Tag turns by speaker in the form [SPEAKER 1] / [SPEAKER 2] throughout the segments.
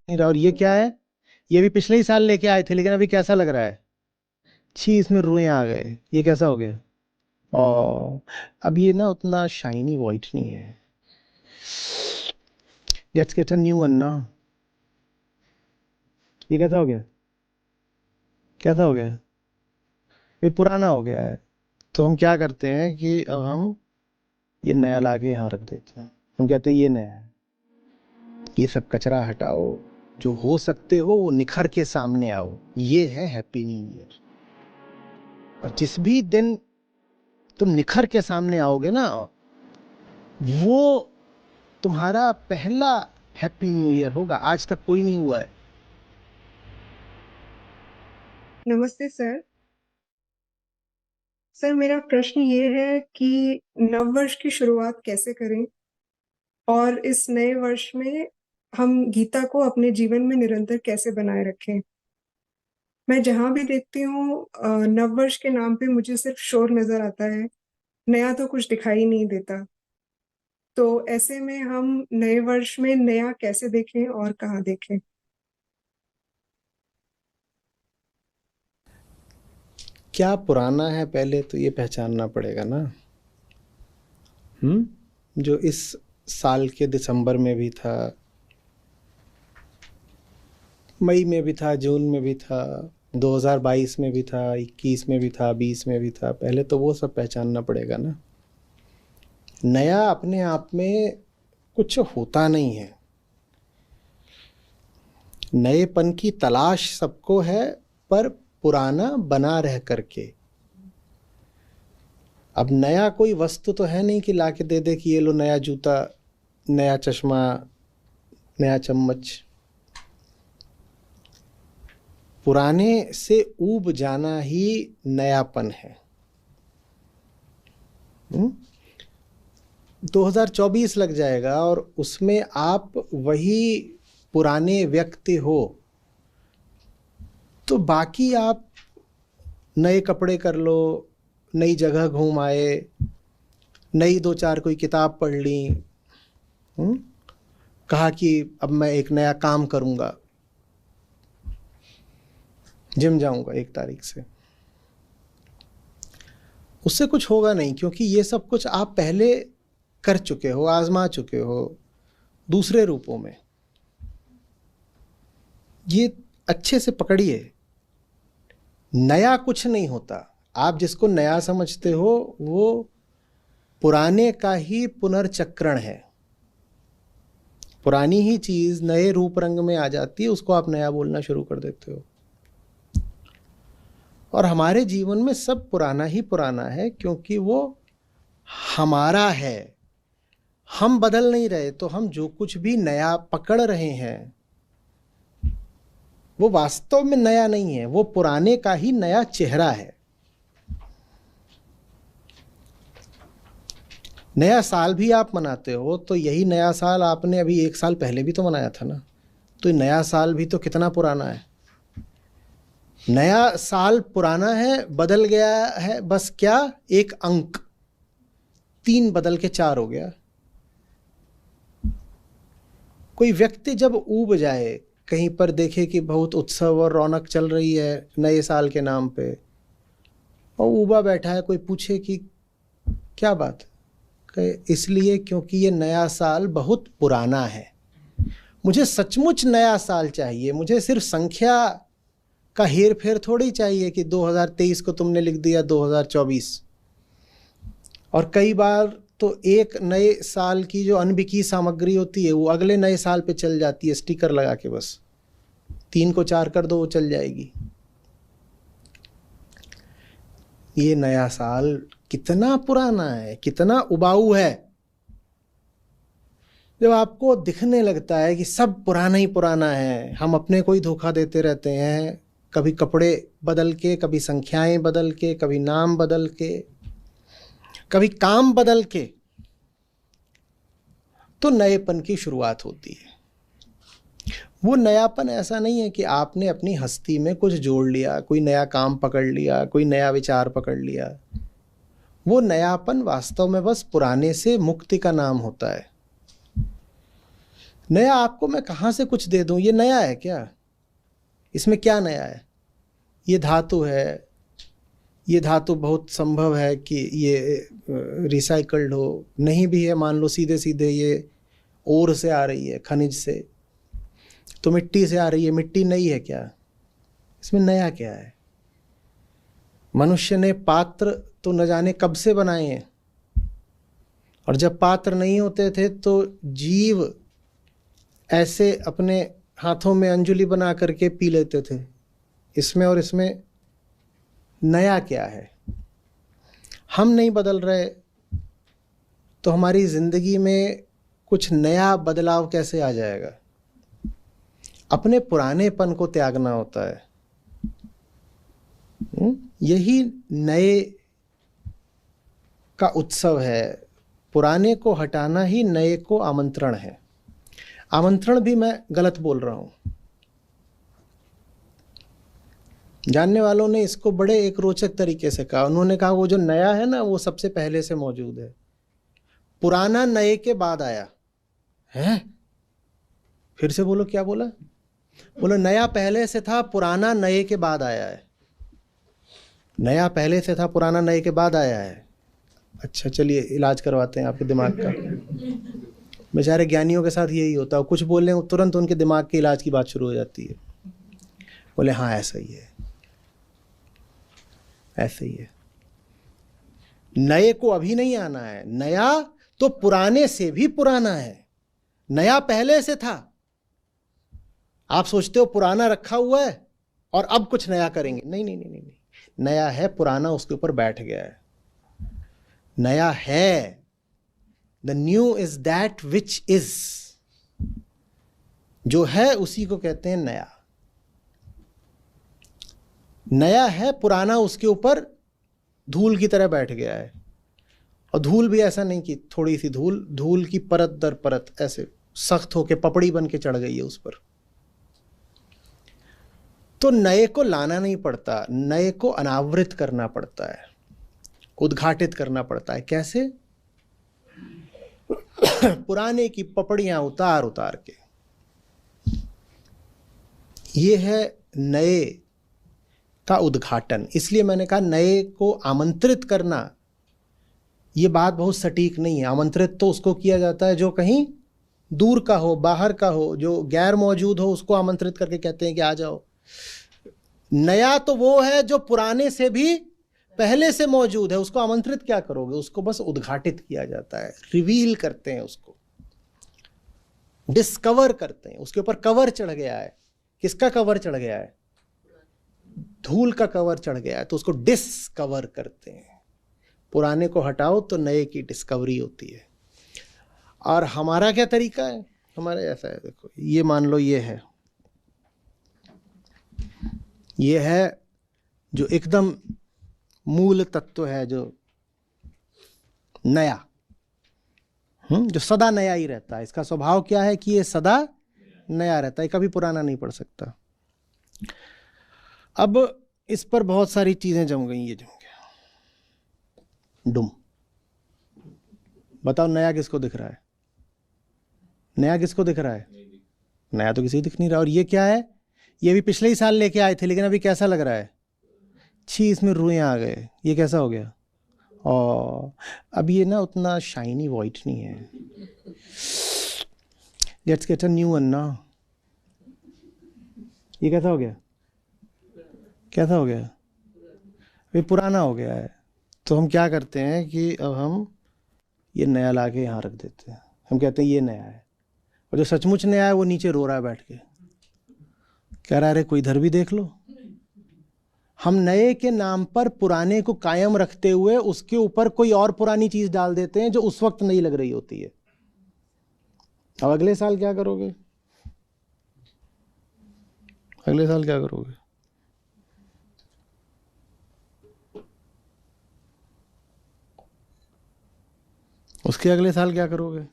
[SPEAKER 1] नहीं रहा। और ये क्या है? ये भी पिछले ही साल लेके आए थे, लेकिन अभी कैसा लग रहा है? छी, इसमें रुएं आ गए। ये कैसा हो गया? ओ, अब ये ना उतना शाइनी वाइट नहीं है। Let's get a new one ना। ये कैसा हो गया? कैसा हो गया? ये पुराना हो गया है। तो हम क्या करते हैं कि अब हम ये नया लाके यहाँ रख देते हैं। हम कहते हैं ये नया है। ये सब कचरा हटाओ, जो हो सकते हो वो निखर के सामने आओ। ये है हैप्पी न्यू ईयर। और जिस भी दिन तुम निखर के सामने आओगे ना, वो तुम्हारा पहला हैप्पी न्यू ईयर होगा। आज तक कोई नहीं हुआ है।
[SPEAKER 2] नमस्ते सर। सर मेरा प्रश्न ये है कि नववर्ष की शुरुआत कैसे करें और इस नए वर्ष में हम गीता को अपने जीवन में निरंतर कैसे बनाए रखें। मैं जहां भी देखती हूँ नववर्ष के नाम पे मुझे सिर्फ शोर नजर आता है, नया तो कुछ दिखाई नहीं देता। तो ऐसे में हम नए वर्ष में नया कैसे देखें और कहाँ देखें।
[SPEAKER 1] क्या पुराना है पहले तो ये पहचानना पड़ेगा ना। जो इस साल के दिसंबर में भी था, मई में भी था, जून में भी था, 2022 में भी था, 21 में भी था, 20 में भी था, पहले तो वो सब पहचानना पड़ेगा ना। नया अपने आप में कुछ होता नहीं है। नएपन की तलाश सबको है, पर पुराना बना रह करके। अब नया कोई वस्तु तो है नहीं कि लाके दे दे कि ये लो नया जूता, नया चश्मा, नया चम्मच। पुराने से ऊब जाना ही नयापन है। 2024 लग जाएगा और उसमें आप वही पुराने व्यक्ति हो, तो बाकी आप नए कपड़े कर लो, नई जगह घूम आए, नई दो चार कोई किताब पढ़ ली, कहा कि अब मैं एक नया काम करूंगा, जिम जाऊंगा 1 तारीख से। उससे कुछ होगा नहीं, क्योंकि ये सब कुछ आप पहले कर चुके हो, आजमा चुके हो दूसरे रूपों में। ये अच्छे से पकड़िए। नया कुछ नहीं होता। आप जिसको नया समझते हो वो पुराने का ही पुनर्चक्रण है। पुरानी ही चीज नए रूप रंग में आ जाती है, उसको आप नया बोलना शुरू कर देते हो। और हमारे जीवन में सब पुराना ही पुराना है, क्योंकि वो हमारा है। हम बदल नहीं रहे, तो हम जो कुछ भी नया पकड़ रहे हैं वो वास्तव में नया नहीं है, वो पुराने का ही नया चेहरा है। नया साल भी आप मनाते हो तो यही नया साल आपने अभी 1 साल पहले भी तो मनाया था ना। तो ये नया साल भी तो कितना पुराना है। नया साल पुराना है, बदल गया है बस क्या, एक अंक। 3 बदल के 4 हो गया। कोई व्यक्ति जब ऊब जाए, कहीं पर देखे कि बहुत उत्सव और रौनक चल रही है नए साल के नाम पे, और ऊबा बैठा है, कोई पूछे कि क्या बात, इसलिए क्योंकि ये नया साल बहुत पुराना है। मुझे सचमुच नया साल चाहिए। मुझे सिर्फ संख्या का हेर फेर थोड़ी चाहिए कि 2023 को तुमने लिख दिया 2024। और कई बार तो एक नए साल की जो अनबिकी सामग्री होती है वो अगले नए साल पे चल जाती है, स्टिकर लगा के। बस 3 को 4 कर दो, वो चल जाएगी। ये नया साल कितना पुराना है, कितना उबाऊ है। जब आपको दिखने लगता है कि सब पुराना ही पुराना है, हम अपने को ही धोखा देते रहते हैं, कभी कपड़े बदल के, कभी संख्याएं बदल के, कभी नाम बदल के, कभी काम बदल के, तो नएपन की शुरुआत होती है। वो नयापन ऐसा नहीं है कि आपने अपनी हस्ती में कुछ जोड़ लिया, कोई नया काम पकड़ लिया, कोई नया विचार पकड़ लिया। वो नयापन वास्तव में बस पुराने से मुक्ति का नाम होता है। नया आपको मैं कहाँ से कुछ दे दूं? ये नया है क्या? इसमें क्या नया है? ये धातु है, ये धातु बहुत संभव है कि ये रिसाइकल्ड हो, नहीं भी है मान लो सीधे सीधे ये ओर से आ रही है, खनिज से, तो मिट्टी से आ रही है, मिट्टी नई है क्या? इसमें नया क्या है? मनुष्य ने पात्र तो न जाने कब से बनाए हैं, और जब पात्र नहीं होते थे तो जीव ऐसे अपने हाथों में अंजुलि बना करके पी लेते थे। इसमें और इसमें नया क्या है? हम नहीं बदल रहे तो हमारी जिंदगी में कुछ नया बदलाव कैसे आ जाएगा? अपने पुरानेपन को त्यागना होता है। यही नए का उत्सव है। पुराने को हटाना ही नए को आमंत्रण है। आमंत्रण भी मैं गलत बोल रहा हूं। जानने वालों ने इसको बड़े एक रोचक तरीके से कहा। उन्होंने कहा वो जो नया है ना, वो सबसे पहले से मौजूद है, पुराना नए के बाद आया है। फिर से बोलो, क्या बोला? बोलो नया पहले से था, पुराना नए के बाद आया है। नया पहले से था, पुराना नए के बाद आया है। अच्छा चलिए इलाज करवाते हैं आपके दिमाग का। बेचारे ज्ञानियों के साथ यही होता है, कुछ बोल रहे हैं तुरंत उनके दिमाग के इलाज की बात शुरू हो जाती है। बोले हाँ ऐसा ही है, ऐसे ही है। नए को अभी नहीं आना है, नया तो पुराने से भी पुराना है। नया पहले से था। आप सोचते हो पुराना रखा हुआ है और अब कुछ नया करेंगे? नहीं नहीं नहीं नहीं, नहीं। नया है, पुराना उसके ऊपर बैठ गया है। नया है, the new is that which is. जो है उसी को कहते हैं नया। नया है, पुराना उसके ऊपर धूल की तरह बैठ गया है। और धूल भी ऐसा नहीं कि थोड़ी सी धूल, धूल की परत दर परत ऐसे सख्त होके पपड़ी बन के चढ़ गई है उस पर। तो नए को लाना नहीं पड़ता, नए को अनावृत करना पड़ता है, उद्घाटित करना पड़ता है। कैसे? पुराने की पपड़ियां उतार उतार के। ये है नए का उद्घाटन। इसलिए मैंने कहा नए को आमंत्रित करना, ये बात बहुत सटीक नहीं है। आमंत्रित तो उसको किया जाता है जो कहीं दूर का हो, बाहर का हो, जो गैर मौजूद हो, उसको आमंत्रित करके कहते हैं कि आ जाओ। नया तो वो है जो पुराने से भी पहले से मौजूद है, उसको आमंत्रित क्या करोगे? उसको बस उद्घाटित किया जाता है, रिवील करते हैं, उसको डिस्कवर करते हैं। उसके ऊपर कवर चढ़ गया है। किसका कवर चढ़ गया है? धूल का कवर चढ़ गया है, तो उसको डिस्कवर करते हैं। पुराने को हटाओ तो नए की डिस्कवरी होती है। और हमारा क्या तरीका है? हमारा ऐसा है, देखो ये मान लो ये है जो एकदम मूल तत्व है, जो नया, जो सदा नया ही रहता है। इसका स्वभाव क्या है कि ये सदा नया रहता है, कभी पुराना नहीं पड़ सकता। अब इस पर बहुत सारी चीजें जम गई। ये जम गया डुम। बताओ नया किसको दिख रहा है? नया किसको दिख रहा है? नया तो किसी को दिख नहीं रहा। और ये क्या है? ये भी पिछले ही साल लेके आए थे, लेकिन अभी कैसा लग रहा है? छी, इसमें रुएं आ गए। ये कैसा हो गया? और अब ये ना उतना शाइनी वाइट नहीं है। Let's get a new one ना। ये कैसा हो गया? कैसा हो गया? ये पुराना हो गया है। तो हम क्या करते हैं कि अब हम ये नया ला के यहाँ रख देते हैं। हम कहते हैं ये नया है, और जो सचमुच नया है वो नीचे रो रहा है बैठ के, कह रहा है अरे कोई इधर भी देख लो। हम नए के नाम पर पुराने को कायम रखते हुए उसके ऊपर कोई और पुरानी चीज डाल देते हैं जो उस वक्त नहीं लग रही होती है। अब अगले साल क्या करोगे? अगले साल क्या करोगे? उसके अगले साल क्या करोगे?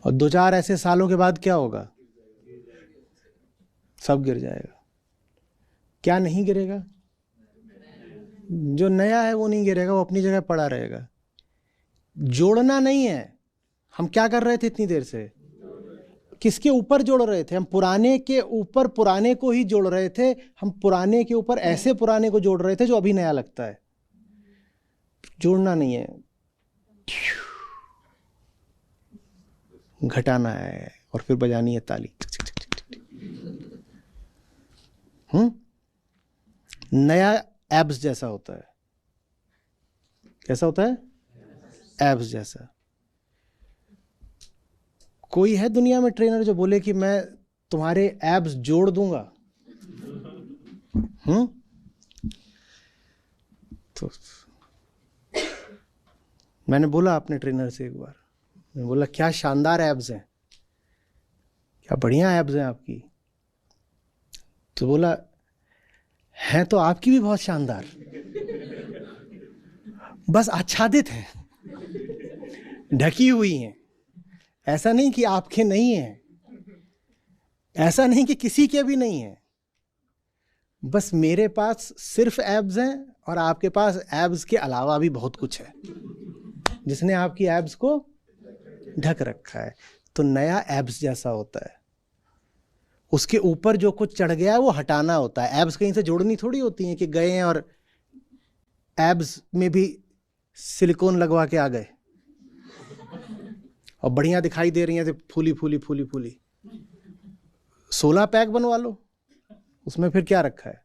[SPEAKER 1] और 2-4 ऐसे सालों के बाद क्या होगा? सब गिर जाएगा। क्या नहीं गिरेगा? जो नया है वो नहीं गिरेगा, वो अपनी जगह पड़ा रहेगा। जोड़ना नहीं है, हम क्या कर रहे थे इतनी देर से? किसके ऊपर जोड़ रहे थे? हम पुराने के ऊपर पुराने को ही जोड़ रहे थे। हम पुराने के ऊपर ऐसे पुराने को जोड़ रहे थे जो अभी नया लगता है। जोड़ना नहीं है, घटाना है और फिर बजानी है ताली। नया एब्स जैसा होता है। कैसा होता है? एब्स जैसा। कोई है दुनिया में ट्रेनर जो बोले कि मैं तुम्हारे एब्स जोड़ दूंगा? तो मैंने बोला अपने ट्रेनर से एक बार, मैं बोला क्या शानदार एब्स हैं, क्या बढ़िया एब्स हैं आपकी। तो बोला हैं तो आपकी भी बहुत शानदार, बस आच्छादित हैं, ढकी हुई हैं। ऐसा नहीं कि आपके नहीं हैं, ऐसा नहीं कि किसी के भी नहीं है, बस मेरे पास सिर्फ एब्स हैं और आपके पास एब्स के अलावा भी बहुत कुछ है जिसने आपकी एब्स को ढक रखा है। तो नया एब्स जैसा होता है। उसके ऊपर जो कुछ चढ़ गया है वो हटाना होता है। एब्स कहीं से जोड़नी थोड़ी होती हैं कि गए हैं और एब्स में भी सिलिकॉन लगवा के आ गए और बढ़िया दिखाई दे रही हैं, तो फूली फूली फूली फूली 16 पैक बनवा लो, उसमें फिर क्या रखा है?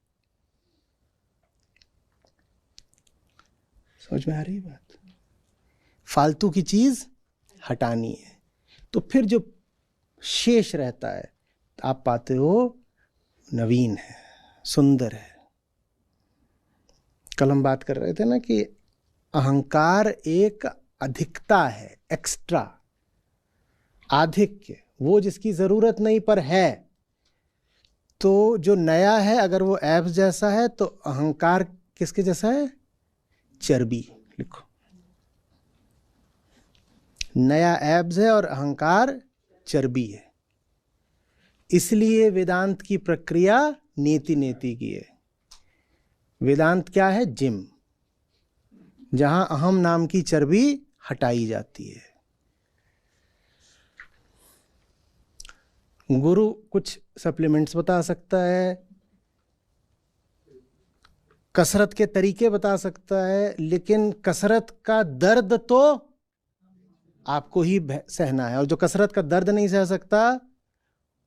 [SPEAKER 1] समझ में आ रही बात? फालतू की चीज हटानी है, तो फिर जो शेष रहता है आप पाते हो नवीन है, सुंदर है। कल हम बात कर रहे थे ना कि अहंकार एक अधिकता है, एक्स्ट्रा, आधिक्य, वो जिसकी जरूरत नहीं पर है। तो जो नया है अगर वो एब्स जैसा है तो अहंकार किसके जैसा है? चर्बी। लिखो, नया एब्स है और अहंकार चर्बी है। इसलिए वेदांत की प्रक्रिया नेति नेति की है। वेदांत क्या है? जिम, जहां अहम नाम की चर्बी हटाई जाती है। गुरु कुछ सप्लीमेंट्स बता सकता है, कसरत के तरीके बता सकता है, लेकिन कसरत का दर्द तो आपको ही सहना है। और जो कसरत का दर्द नहीं सह सकता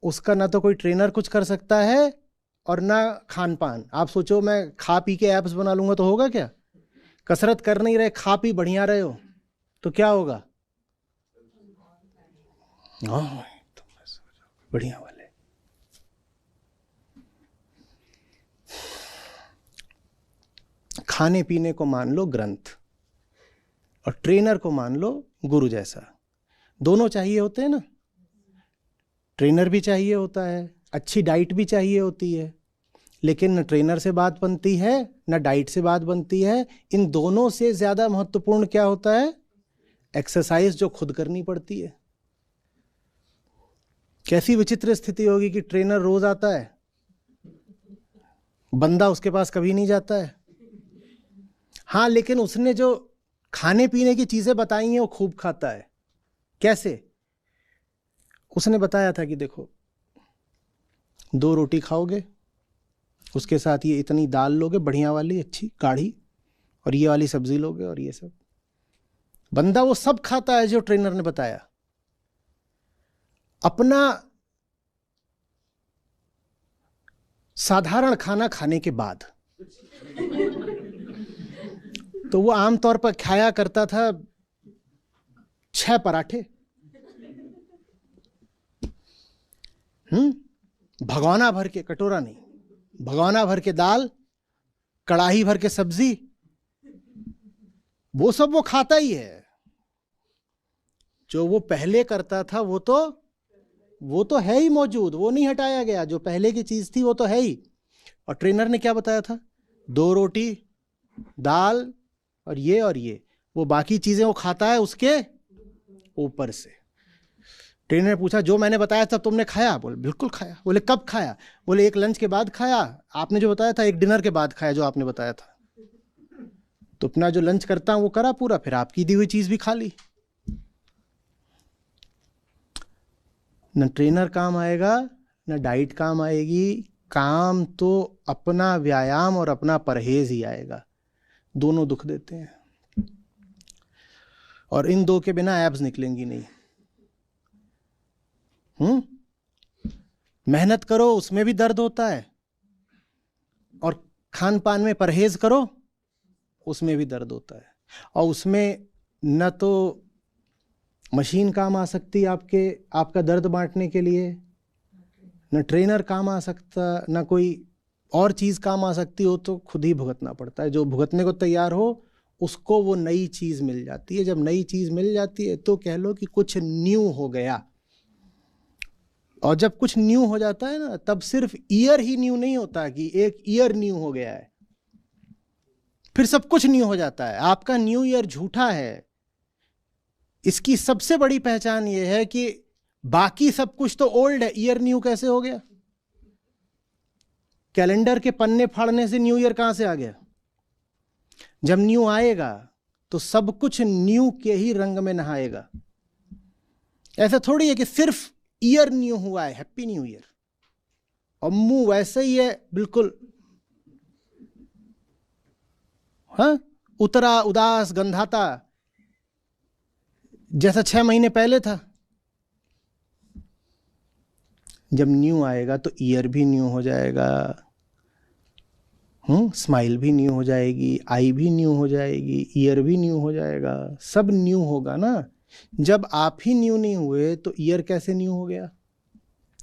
[SPEAKER 1] उसका ना तो कोई ट्रेनर कुछ कर सकता है और ना खान पान। आप सोचो मैं खा पी के एब्स बना लूंगा तो होगा क्या? कसरत कर नहीं रहे, खा पी बढ़िया रहे हो तो क्या होगा? बढ़िया वाले। खाने पीने को मान लो ग्रंथ और ट्रेनर को मान लो गुरु जैसा। दोनों चाहिए होते हैं ना, ट्रेनर भी चाहिए होता है, अच्छी डाइट भी चाहिए होती है, लेकिन न ट्रेनर से बात बनती है न डाइट से बात बनती है। इन दोनों से ज्यादा महत्वपूर्ण क्या होता है? एक्सरसाइज, जो खुद करनी पड़ती है। कैसी विचित्र स्थिति होगी कि ट्रेनर रोज आता है, बंदा उसके पास कभी नहीं जाता है। हाँ, लेकिन उसने जो खाने पीने की चीजें बताई हैं वो खूब खाता है। कैसे? उसने बताया था कि देखो 2 रोटी खाओगे, उसके साथ ये इतनी दाल लोगे बढ़िया वाली अच्छी गाढ़ी, और ये वाली सब्जी लोगे और ये सब। बंदा वो सब खाता है जो ट्रेनर ने बताया। अपना साधारण खाना खाने के बाद तो वो आमतौर पर खाया करता था 6 पराठे, भगोना भर के, कटोरा नहीं, भगोना भर के दाल, कड़ाही भर के सब्जी, वो सब वो खाता ही है। जो वो पहले करता था वो तो है ही मौजूद, वो नहीं हटाया गया। जो पहले की चीज थी वो तो है ही। और ट्रेनर ने क्या बताया था? 2 रोटी, दाल और ये वो बाकी चीजें वो खाता है उसके ऊपर से। ट्रेनर ने पूछा जो मैंने बताया था तुमने खाया? बोले बिल्कुल खाया। बोले कब खाया? बोले एक लंच के बाद खाया, आपने जो बताया था, एक डिनर के बाद खाया जो आपने बताया था। तो अपना जो लंच करता हूं वो करा पूरा, फिर आपकी दी हुई चीज भी खा ली। न ट्रेनर काम आएगा, न डाइट काम आएगी। काम तो अपना व्यायाम और अपना परहेज ही आएगा। दोनों दुख देते हैं, और इन दो के बिना एब्स निकलेंगी नहीं। मेहनत करो, उसमें भी दर्द होता है, और खान पान में परहेज करो, उसमें भी दर्द होता है। और उसमें न तो मशीन काम आ सकती आपका दर्द बांटने के लिए, न ट्रेनर काम आ सकता, न कोई और चीज़ काम आ सकती हो, तो खुद ही भुगतना पड़ता है। जो भुगतने को तैयार हो उसको वो नई चीज़ मिल जाती है। जब नई चीज़ मिल जाती है तो कह लो कि कुछ न्यू हो गया। और जब कुछ न्यू हो जाता है ना, तब सिर्फ ईयर ही न्यू नहीं होता कि एक ईयर न्यू हो गया है, फिर सब कुछ न्यू हो जाता है। आपका न्यू ईयर झूठा है। इसकी सबसे बड़ी पहचान ये है कि बाकी सब कुछ तो ओल्ड है, ईयर न्यू कैसे हो गया? कैलेंडर के पन्ने फाड़ने से न्यू ईयर कहां से आ गया? जब न्यू आएगा तो सब कुछ न्यू के ही रंग में नहाएगा। ऐसा थोड़ी है कि सिर्फ ईयर न्यू हुआ है, हैप्पी न्यू ईयर, और मुंह वैसे ही है बिल्कुल, हाँ, उतरा उदास गंधाता, जैसा 6 महीने पहले था। जब न्यू आएगा तो ईयर भी न्यू हो जाएगा, स्माइल भी न्यू हो जाएगी, आई भी न्यू हो जाएगी, ईयर भी न्यू हो जाएगा, सब न्यू होगा ना। जब आप ही न्यू नहीं हुए तो ईयर कैसे न्यू हो गया?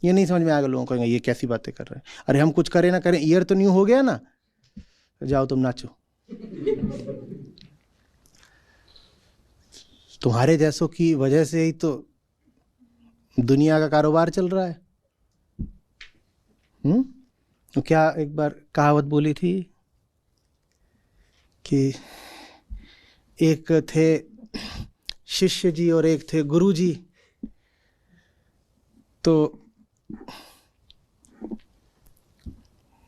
[SPEAKER 1] ये नहीं समझ में आएगा लोगों को, कहेंगे ये कैसी बातें कर रहे हैं। अरे हम कुछ करें ना करें, ईयर तो न्यू हो गया ना। जाओ तुम नाचो। तुम्हारे जैसों की वजह से ही तो दुनिया का कारोबार चल रहा है। तो क्या एक बार कहावत बोली थी कि एक थे शिष्य जी और एक थे गुरु जी। तो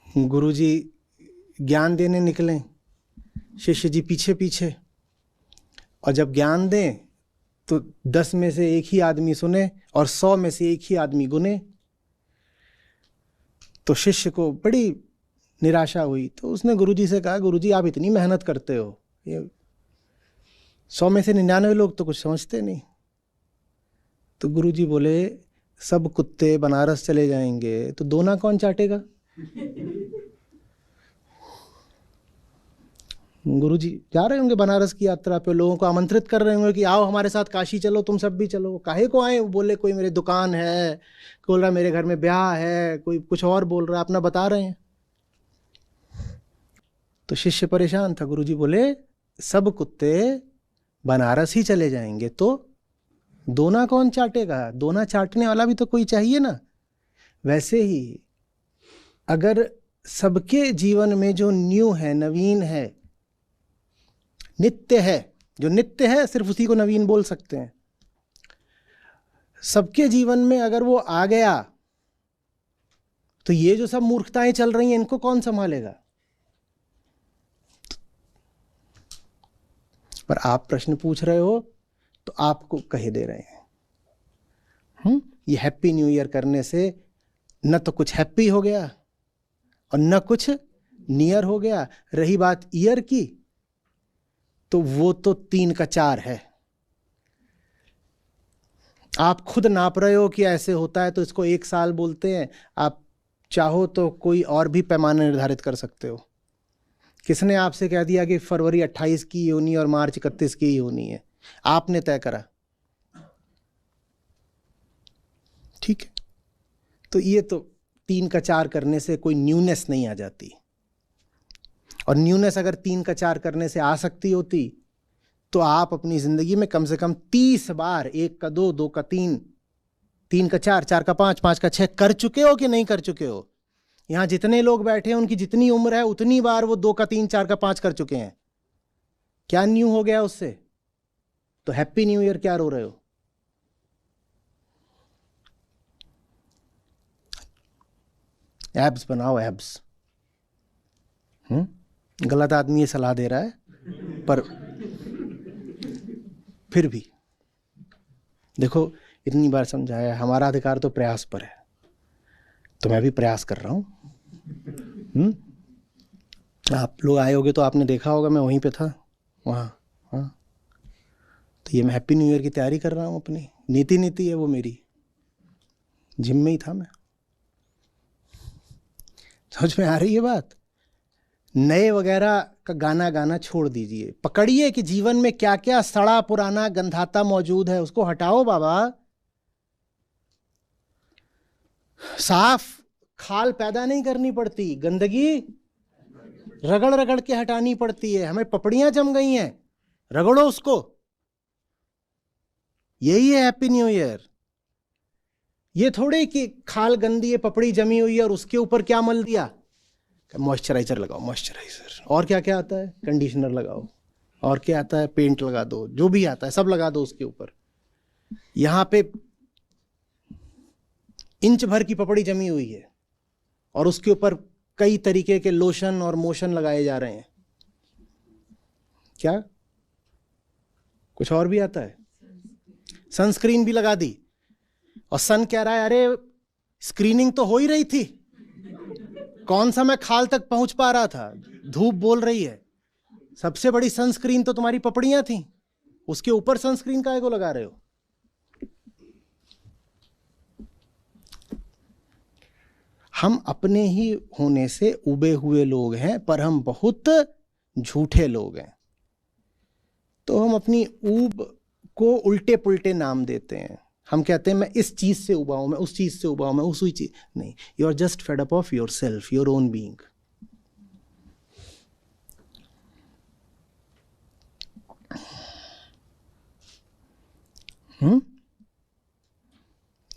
[SPEAKER 1] गुरु जी ज्ञान देने निकले, शिष्य जी पीछे पीछे, और जब ज्ञान दें तो 10 में से एक ही आदमी सुने और 100 में से एक ही आदमी गुने। तो शिष्य को बड़ी निराशा हुई, तो उसने गुरुजी से कहा, गुरुजी आप इतनी मेहनत करते हो, ये 100 में से 99 लोग तो कुछ समझते नहीं। तो गुरुजी बोले, सब कुत्ते बनारस चले जाएंगे तो दोना कौन चाटेगा? गुरुजी जा रहे होंगे बनारस की यात्रा पे, लोगों को आमंत्रित कर रहे होंगे कि आओ हमारे साथ काशी चलो, तुम सब भी चलो। काहे को आए? बोले कोई मेरी दुकान है, कोई बोल रहा मेरे घर में ब्याह है, कोई कुछ और बोल रहा, अपना बता रहे हैं। तो शिष्य परेशान था। गुरुजी बोले, सब कुत्ते बनारस ही चले जाएंगे तो दोना कौन चाटेगा? दोना चाटने वाला भी तो कोई चाहिए ना। वैसे ही अगर सबके जीवन में जो न्यू है, नवीन है, नित्य है, जो नित्य है सिर्फ उसी को नवीन बोल सकते हैं, सबके जीवन में अगर वो आ गया तो ये जो सब मूर्खताएं चल रही हैं इनको कौन संभालेगा? पर आप प्रश्न पूछ रहे हो तो आपको कहे दे रहे हैं। ये हैप्पी न्यू ईयर करने से न तो कुछ हैप्पी हो गया और न कुछ नियर हो गया। रही बात ईयर की, तो वो तो 3 का 4 है। आप खुद नाप रहे हो कि ऐसे होता है तो इसको 1 साल बोलते हैं। आप चाहो तो कोई और भी पैमाना निर्धारित कर सकते हो। किसने आपसे कह दिया कि फरवरी 28 की होनी और मार्च 31 की ही होनी है? आपने तय करा, ठीक है। तो ये तो 3 का 4 करने से कोई न्यूनेस नहीं आ जाती। और न्यूनेस अगर 3 का 4 करने से आ सकती होती तो आप अपनी जिंदगी में कम से कम 30 बार 1 का 2, 2 का 3, 3 का 4, 4 का 5, 5 का 6 कर चुके हो कि नहीं कर चुके हो? यहां जितने लोग बैठे हैं उनकी जितनी उम्र है उतनी बार वो 2 का 3, 4 का 5 कर चुके हैं। क्या न्यू हो गया उससे? तो हैप्पी न्यू ईयर क्या रो रहे हो? एब्स बनाओ, एब्स। गलत आदमी ये सलाह दे रहा है, पर फिर भी देखो इतनी बार समझाया, हमारा अधिकार तो प्रयास पर है, तो मैं भी प्रयास कर रहा हूँ। आप लोग आए होगे तो आपने देखा होगा, मैं वहीं पे था वहाँ। हाँ, तो ये मैं हैप्पी न्यू ईयर की तैयारी कर रहा हूँ अपनी, नीति है वो मेरी, जिम में ही था मैं। समझ में आ रही है बात? नए वगैरह का गाना गाना छोड़ दीजिए, पकड़िए कि जीवन में क्या क्या सड़ा पुराना गंधाता मौजूद है, उसको हटाओ बाबा। साफ खाल पैदा नहीं करनी पड़ती, गंदगी रगड़ रगड़ के हटानी पड़ती है। हमें पपड़ियां जम गई हैं, रगड़ो उसको। यही है हैप्पी न्यू ईयर। ये थोड़े कि खाल गंदी है, पपड़ी जमी हुई है और उसके ऊपर क्या मल दिया, मॉइस्चराइजर लगाओ, मॉइस्चराइजर, और क्या क्या आता है, कंडीशनर लगाओ, और क्या आता है, पेंट लगा दो, जो भी आता है सब लगा दो उसके ऊपर। यहां पे इंच भर की पपड़ी जमी हुई है और उसके ऊपर कई तरीके के लोशन और मोशन लगाए जा रहे हैं। क्या कुछ और भी आता है? सनस्क्रीन भी लगा दी, और सन कह रहा है अरे स्क्रीनिंग तो हो ही रही थी, कौन सा मैं खाल तक पहुंच पा रहा था, धूप बोल रही है। सबसे बड़ी सनस्क्रीन तो तुम्हारी पपड़ियां थी, उसके ऊपर सनस्क्रीन काहे को लगा रहे हो? हम अपने ही होने से उबे हुए लोग हैं, पर हम बहुत झूठे लोग हैं। तो हम अपनी ऊब को उल्टे पुल्टे नाम देते हैं। हम कहते हैं मैं इस चीज से उबा हूं, मैं उस चीज से उबा हूं, मैं उस चीज। नहीं, you are just fed up of yourself, your own being.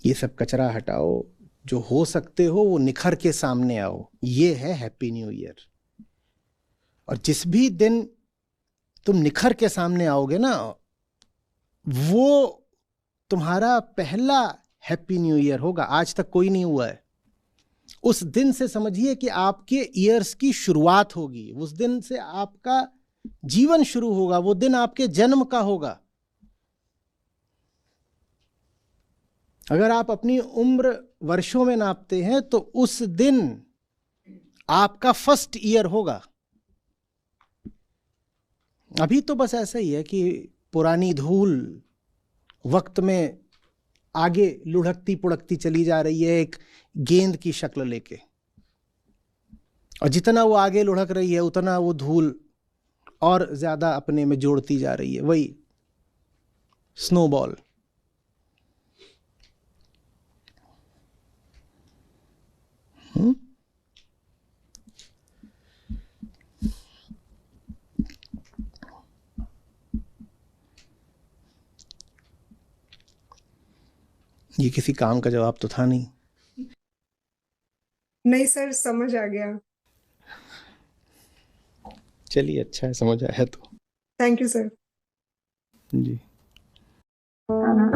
[SPEAKER 1] ये सब कचरा हटाओ, जो हो सकते हो वो निखर के सामने आओ। ये है हैप्पी न्यू ईयर। और जिस भी दिन तुम निखर के सामने आओगे ना, वो तुम्हारा पहला हैप्पी न्यू ईयर होगा। आज तक कोई नहीं हुआ है। उस दिन से समझिए कि आपके ईयर्स की शुरुआत होगी, उस दिन से आपका जीवन शुरू होगा, वो दिन आपके जन्म का होगा। अगर आप अपनी उम्र वर्षों में नापते हैं तो उस दिन आपका फर्स्ट ईयर होगा। अभी तो बस ऐसा ही है कि पुरानी धूल वक्त में आगे लुढ़कती पुढ़कती चली जा रही है, एक गेंद की शक्ल लेके, और जितना वो आगे लुढ़क रही है उतना वो धूल और ज्यादा अपने में जोड़ती जा रही है। वही स्नोबॉल। ये किसी काम का जवाब तो था नहीं।
[SPEAKER 2] नहीं सर, समझ आ गया।
[SPEAKER 1] चलिए, अच्छा है, समझ आया तो।
[SPEAKER 2] Thank you sir.
[SPEAKER 1] जी।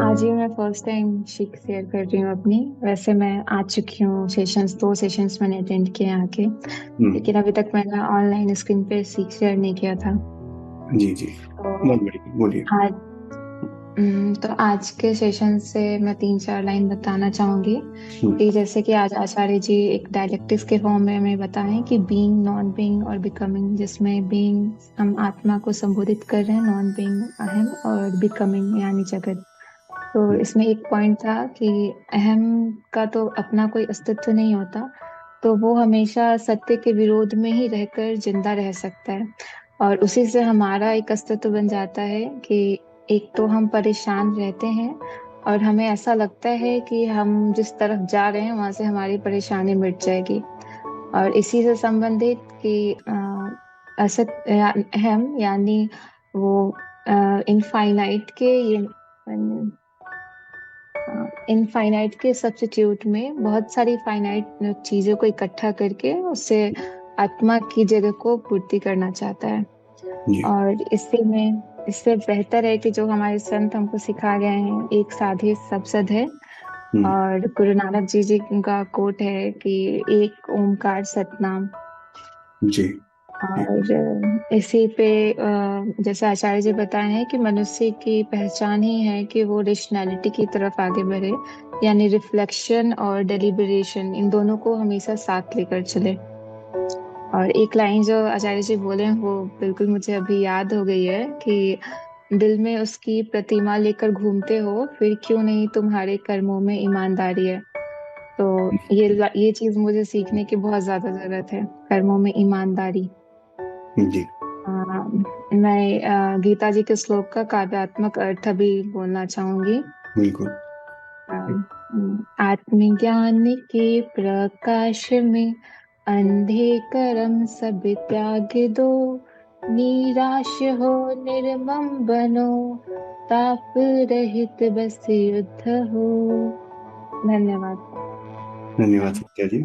[SPEAKER 3] आज ही मैं फर्स्ट टाइम सीख शेयर कर रही हूँ अपनी। वैसे मैं आ चुकी हूँ सेशंस, 2 सेशंस मैंने अटेंड किए आके, लेकिन अभी तक मैंने ऑनलाइन स्क्रीन पे सीख शेयर नहीं किया था।
[SPEAKER 4] जी जी,
[SPEAKER 3] तो
[SPEAKER 4] बोलिए।
[SPEAKER 3] तो आज के सेशन से मैं 3-4 लाइन बताना चाहूंगी कि जैसे कि आज आचार्य जी एक डायलेक्टिक्स के फॉर्म में हमें बताएं कि बीइंग, नॉन बीइंग और बिकमिंग, जिसमें बीइंग हम आत्मा को संबोधित कर रहे हैं, नॉन बीइंग अहम, और बिकमिंग यानी जगत। तो इसमें एक पॉइंट था कि अहम का तो अपना कोई अस्तित्व नहीं होता, तो वो हमेशा सत्य के विरोध में ही रहकर जिंदा रह सकता है, और उसी से हमारा एक अस्तित्व बन जाता है कि एक तो हम परेशान रहते हैं और हमें ऐसा लगता है कि हम जिस तरफ जा रहे हैं वहां से हमारी परेशानी मिट जाएगी। और इसी से संबंधित कि अहम यानी वो इनफाइनाइट के सब्स्टिट्यूट में बहुत सारी फाइनाइट चीजों को इकट्ठा करके उससे आत्मा की जगह को पूर्ति करना चाहता है। और इससे बेहतर है कि जो हमारे संत हमको सिखा गए हैं, एक साधे सब सद है। और गुरु नानक जी का कोट है कि एक ओमकार सतनाम।
[SPEAKER 4] जी।
[SPEAKER 3] और इसी पे जैसे आचार्य जी बताए हैं कि मनुष्य की पहचान ही है कि वो रेशनैलिटी की तरफ आगे बढ़े, यानी रिफ्लेक्शन और डेलिब्रेशन इन दोनों को हमेशा साथ लेकर चले। और एक लाइन जो आचार्य जी बोले हैं वो बिल्कुल मुझे अभी याद हो गई है कि दिल में उसकी प्रतिमा लेकर घूमते हो, फिर क्यों नहीं तुम्हारे कर्मों में ईमानदारी है। तो ये चीज मुझे सीखने की बहुत ज्यादा जरूरत है, कर्मों में ईमानदारी।
[SPEAKER 4] जी
[SPEAKER 3] मैं गीता जी के श्लोक का काव्यात्मक अर्थ अभी बोलना चाहूंगी।
[SPEAKER 4] बिल्कुल।
[SPEAKER 3] आत्मज्ञान के प्रकाश में अंधे कर्म सब त्याग दो, निराश हो निर्मम बनो, ताप रहित बस युद्ध हो। धन्यवाद।
[SPEAKER 4] धन्यवाद सत्या जी।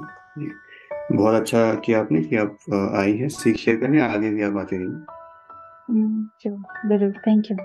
[SPEAKER 4] बहुत अच्छा किया आपने कि आप आई हैं, सीख शेयर करें, आगे भी आप आते रहिए।
[SPEAKER 3] जरूर, थैंक यू।